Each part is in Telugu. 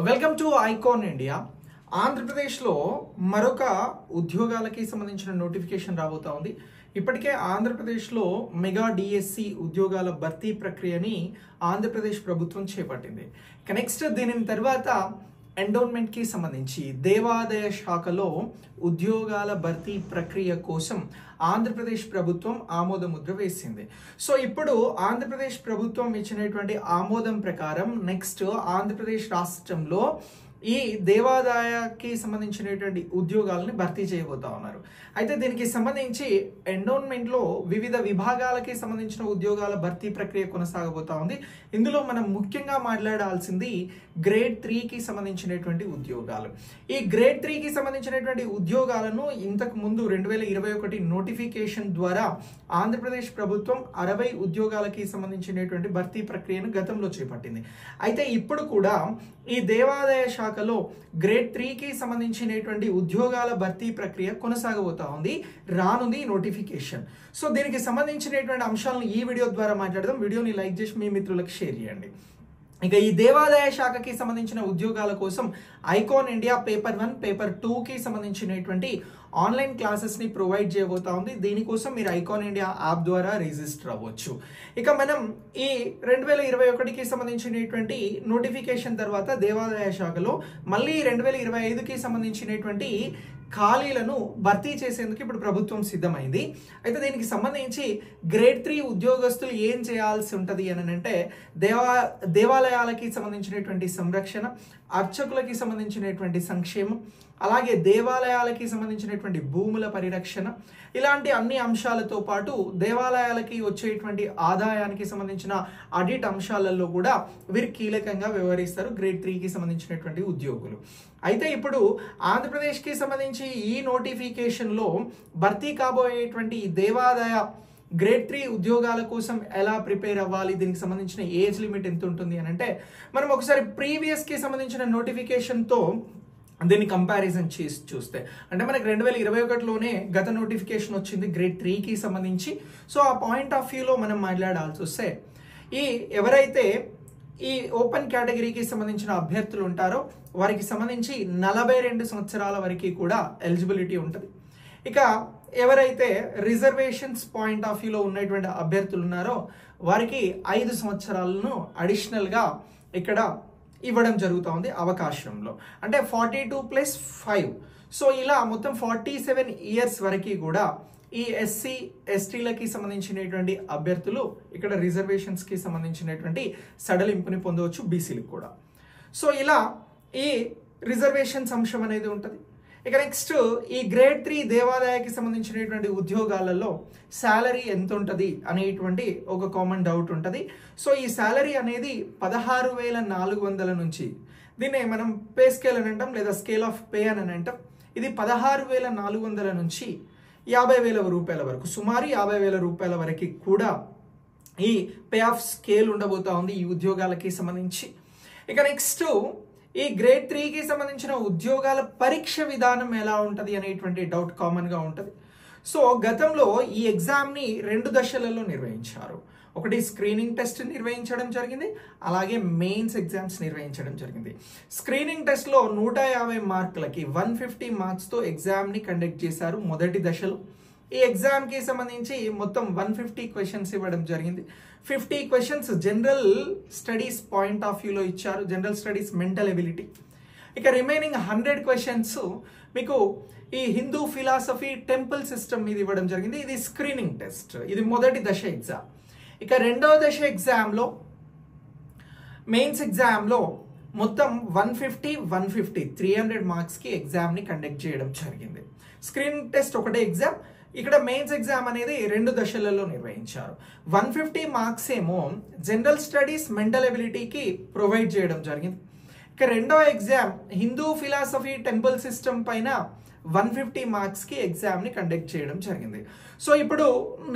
Welcome to icon India. ఆంధ్రప్రదేశ్లో మరొక ఉద్యోగాలకి సంబంధించిన నోటిఫికేషన్ రాబోతా ఉంది. ఇప్పటికే ఆంధ్రప్రదేశ్లో మెగా డిఎస్సి ఉద్యోగాల భర్తీ ప్రక్రియని ఆంధ్రప్రదేశ్ ప్రభుత్వం చేపట్టింది. నెక్స్ట్ దీని తర్వాత ఎండోన్మెంట్ కి సంబంధించి దేవాదాయ శాఖలో ఉద్యోగాల భర్తీ ప్రక్రియ కోసం ఆంధ్రప్రదేశ్ ప్రభుత్వం ఆమోద ముద్ర వేసింది. సో ఇప్పుడు ఆంధ్రప్రదేశ్ ప్రభుత్వం ఇచ్చినటువంటి ఆమోదం ప్రకారం నెక్స్ట్ ఆంధ్రప్రదేశ్ రాష్ట్రంలో ఈ దేవాదాయకి సంబంధించినటువంటి ఉద్యోగాలని భర్తీ చేయబోతా ఉన్నారు. అయితే దీనికి సంబంధించి ఎండోన్మెంట్ లో వివిధ విభాగాలకి సంబంధించిన ఉద్యోగాల భర్తీ ప్రక్రియ కొనసాగబోతా ఉంది. ఇందులో మనం ముఖ్యంగా మాట్లాడాల్సింది గ్రేడ్ 3కి సంబంధించినటువంటి ఉద్యోగాలు. ఈ గ్రేడ్ 3కి సంబంధించినటువంటి ఉద్యోగాలను ఇంతకు ముందు 2021 నోటిఫికేషన్ ద్వారా ఆంధ్రప్రదేశ్ ప్రభుత్వం 60 ఉద్యోగాలకి సంబంధించినటువంటి భర్తీ ప్రక్రియను గతంలో చేపట్టింది. అయితే ఇప్పుడు కూడా ఈ దేవాదాయ శాఖలో గ్రేడ్ 3కి సంబంధించినటువంటి ఉద్యోగాల భర్తీ ప్రక్రియ కొనసాగబోతా ఉంది. రానుంది నోటిఫికేషన్. సో దీనికి సంబంధించినటువంటి అంశాలను ఈ వీడియో ద్వారా మాట్లాడదాం. వీడియోని లైక్ చేసి మీ మిత్రులకు షేర్ చేయండి. ఇక ఈ దేవాదాయ శాఖకి సంబంధించిన ఉద్యోగాల కోసం ఐకాన్ ఇండియా పేపర్ 1, పేపర్ 2కి సంబంధించినటువంటి ఆన్లైన్ క్లాసెస్ ని ప్రొవైడ్ చేయబోతా ఉంది. దీనికోసం మీరు ఐకాన్ ఇండియా యాప్ ద్వారా రిజిస్టర్ అవ్వచ్చు. ఇక మనం ఈ 2021కి సంబంధించినటువంటి నోటిఫికేషన్ తర్వాత దేవాదాయ శాఖలో మళ్ళీ 2025కి సంబంధించినటువంటి ఖాళీలను భర్తీ చేసేందుకు ఇప్పుడు ప్రభుత్వం సిద్ధమైంది. అయితే దీనికి సంబంధించి గ్రేడ్ 3 ఉద్యోగస్తులు ఏం చేయాల్సి ఉంటుంది అని అంటే దేవాలయాలకి సంబంధించినటువంటి సంరక్షణ, అర్చకులకి సంబంధించినటువంటి సంక్షేమం, అలాగే దేవాలయాలకి సంబంధించినటువంటి భూముల పరిరక్షణ, ఇలాంటి అన్ని అంశాలతో పాటు దేవాలయాలకి వచ్చేటువంటి ఆదాయానికి సంబంధించిన ఆడిట్ అంశాలలో కూడా వీరు కీలకంగా వ్యవహరిస్తారు గ్రేడ్ 3కి సంబంధించినటువంటి ఉద్యోగులు. అయితే ఇప్పుడు ఆంధ్రప్రదేశ్కి సంబంధించి ఈ నోటిఫికేషన్లో భర్తీ కాబోయేటువంటి దేవాదాయ గ్రేడ్ 3 ఉద్యోగాల కోసం ఎలా ప్రిపేర్ అవ్వాలి, దీనికి సంబంధించిన ఏజ్ లిమిట్ ఎంత ఉంటుంది అని అంటే మనం ఒకసారి ప్రీవియస్కి సంబంధించిన నోటిఫికేషన్తో దీన్ని కంపారిజన్ చేసి చూస్తే అంటే మనకి 2021లోనే గత నోటిఫికేషన్ వచ్చింది గ్రేడ్ 3కి సంబంధించి. సో ఆ పాయింట్ ఆఫ్ వ్యూలో మనం మాట్లాడాల్సి వస్తే ఈ ఎవరైతే ఈ ఓపెన్ కేటగిరీకి సంబంధించిన అభ్యర్థులు ఉంటారో వారికి సంబంధించి 42 సంవత్సరాల వరకు కూడా ఎలిజిబిలిటీ ఉంటుంది. ఇక ఎవరైతే రిజర్వేషన్స్ పాయింట్ ఆఫ్ వ్యూలో ఉన్నటువంటి అభ్యర్థులు ఉన్నారో వారికి 5 సంవత్సరాలను అడిషనల్గా ఇక్కడ ఇవ్వడం జరుగుతూ ఉంది అవకాశంలో. అంటే 42+5. సో ఇలా మొత్తం 47 ఇయర్స్ వరకు కూడా ఈ ఎస్సీ ఎస్టీలకి సంబంధించినటువంటి అభ్యర్థులు ఇక్కడ రిజర్వేషన్స్కి సంబంధించినటువంటి సడలింపుని పొందవచ్చు, బీసీలకు కూడా. సో ఇలా ఈ రిజర్వేషన్స్ అంశం అనేది ఉంటుంది. ఇక నెక్స్ట్ ఈ గ్రేడ్ 3 దేవాదాయకి సంబంధించినటువంటి ఉద్యోగాలలో శాలరీ ఎంత ఉంటుంది అనేటువంటి ఒక కామన్ డౌట్ ఉంటుంది. సో ఈ శాలరీ అనేది 16,400 నుంచి, దీన్ని మనం పే స్కేల్ అని అంటాం లేదా స్కేల్ ఆఫ్ పే అని అంటాం. ఇది 16,400 నుంచి 50,000 రూపాయల వరకు, సుమారు 50,000 రూపాయల వరకు కూడా ఈ పే ఆఫ్ స్కేల్ ఉండబోతా ఉంది ఈ ఉద్యోగాలకి సంబంధించి. ఇక నెక్స్ట్ ఈ గ్రేడ్ 3కి సంబంధించిన ఉద్యోగాల పరీక్ష విధానం ఎలా ఉంటుంది అనేటువంటి డౌట్ కామన్గా ఉంటుంది. సో గతంలో ఈ ఎగ్జామ్ని 2 దశలలో నిర్వహించారు. ఒకటి స్క్రీనింగ్ టెస్ట్ నిర్వహించడం జరిగింది, అలాగే మెయిన్స్ ఎగ్జామ్స్ నిర్వహించడం జరిగింది. స్క్రీనింగ్ టెస్ట్లో 150 మార్కులకి 150 మార్క్స్తో ఎగ్జామ్ని కండక్ట్ చేశారు మొదటి దశలో. ఈ ఎగ్జామ్కి సంబంధించి మొత్తం 150 క్వశ్చన్స్ ఇవ్వడం జరిగింది. 50 questions general studies point of వ్యూలో ఇచ్చారు, జనరల్ స్టడీస్, మెంటల్ ఎబిలిటీ. ఇక రిమైనింగ్ 100 క్వశ్చన్స్ మీకు ఈ హిందూ ఫిలాసఫీ, టెంపుల్ సిస్టమ్ మీద ఇవ్వడం జరిగింది. ఇది స్క్రీనింగ్ టెస్ట్, ఇది మొదటి దశ ఎగ్జామ్. ఇక రెండవ దశ ఎగ్జామ్లో, మెయిన్స్ ఎగ్జామ్లో మొత్తం 150 300 మార్క్స్కి ఎగ్జామ్ని కండక్ట్ చేయడం జరిగింది. స్క్రీనింగ్ టెస్ట్ ఒకటే ఎగ్జామ్, ఇక్కడ మెయిన్స్ ఎగ్జామ్ అనేది 2 దశలలో నిర్వహించారు. 150 మార్క్స్ ఏమో జనరల్ స్టడీస్, మెంటల్ ఎబిలిటీకి ప్రొవైడ్ చేయడం జరిగింది. ఇక రెండవ exam Hindu philosophy, temple system పైన 150 మార్క్స్కి ఎగ్జామ్ని కండక్ట్ చేయడం జరిగింది. సో ఇప్పుడు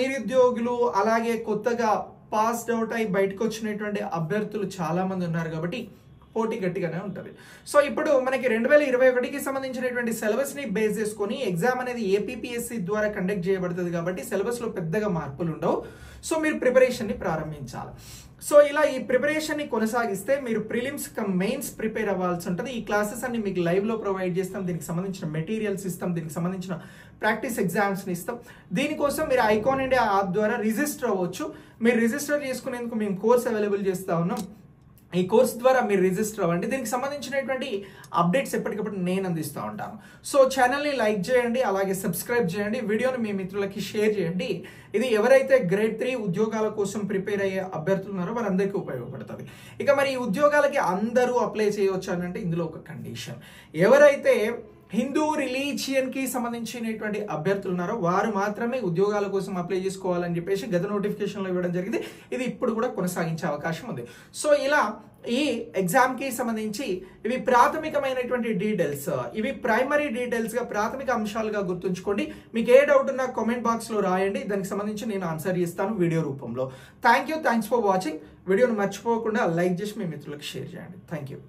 నిరుద్యోగులు అలాగే కొత్తగా పాస్డ్ అవుట్ అయి బయటకు వచ్చినటువంటి అభ్యర్థులు చాలామంది ఉన్నారు కాబట్టి పోటీ గట్టిగానే ఉంటుంది. సో ఇప్పుడు మనకి 2021కి సంబంధించినటువంటి సిలబస్ని బేస్ చేసుకొని ఎగ్జామ్ అనేది ఏపీపీఎస్సీ ద్వారా కండక్ట్ చేయబడుతుంది కాబట్టి సిలబస్లో పెద్దగా మార్పులు ఉండవు. సో మీరు ప్రిపరేషన్ని ప్రారంభించాలి. సో ఇలా ఈ ప్రిపరేషన్ని కొనసాగిస్తే మీరు ప్రిలిమ్స్ కమ్ మెయిన్స్ ప్రిపేర్ అవ్వాల్సి ఉంటుంది. ఈ క్లాసెస్ అన్ని మీకు లైవ్లో ప్రొవైడ్ చేస్తాం, దీనికి సంబంధించిన మెటీరియల్స్ ఇస్తాం, దీనికి సంబంధించిన ప్రాక్టీస్ ఎగ్జామ్స్ని ఇస్తాం. దీనికోసం మీరు ఐకాన్ ఇండియా యాప్ ద్వారా రిజిస్టర్ అవ్వచ్చు. మీరు రిజిస్టర్ చేసుకునేందుకు మేము కోర్స్ అవైలబుల్ చేస్తూ ఉన్నాం. ఈ కోర్స్ ద్వారా మీరు రిజిస్టర్ అవ్వండి. దీనికి సంబంధించినటువంటి అప్డేట్స్ ఎప్పటికప్పుడు నేను అందిస్తూ ఉంటాను. సో ఛానల్ని లైక్ చేయండి, అలాగే సబ్స్క్రైబ్ చేయండి, వీడియోని మీ మిత్రులకి షేర్ చేయండి. ఇది ఎవరైతే గ్రేడ్ 3 ఉద్యోగాల కోసం ప్రిపేర్ అయ్యే అభ్యర్థులు ఉన్నారో వారందరికీ ఉపయోగపడుతుంది. ఇక మరి ఈ ఉద్యోగాలకి అందరూ అప్లై చేయవచ్చు అని అంటే ఇందులో ఒక కండిషన్, ఎవరైతే హిందూ రిలీజియన్కి సంబంధించినటువంటి అభ్యర్థులు ఉన్నారో వారు మాత్రమే ఉద్యోగాల కోసం అప్లై చేసుకోవాలని చెప్పేసి గత నోటిఫికేషన్లో ఇవ్వడం జరిగింది. ఇది ఇప్పుడు కూడా కొనసాగించే అవకాశం ఉంది. సో ఇలా ఈ ఎగ్జామ్కి సంబంధించి ఇవి ప్రాథమికమైనటువంటి డీటెయిల్స్, ఇవి ప్రైమరీ డీటెయిల్స్గా ప్రాథమిక అంశాలుగా గుర్తుంచుకోండి. మీకు ఏ డౌట్ ఉన్నా కామెంట్ బాక్స్లో రాయండి, దానికి సంబంధించి నేను ఆన్సర్ చేస్తాను వీడియో రూపంలో. Thanks for watching. వీడియోను మర్చిపోకుండా లైక్ చేసి మీ మిత్రులకు షేర్ చేయండి. Thank you.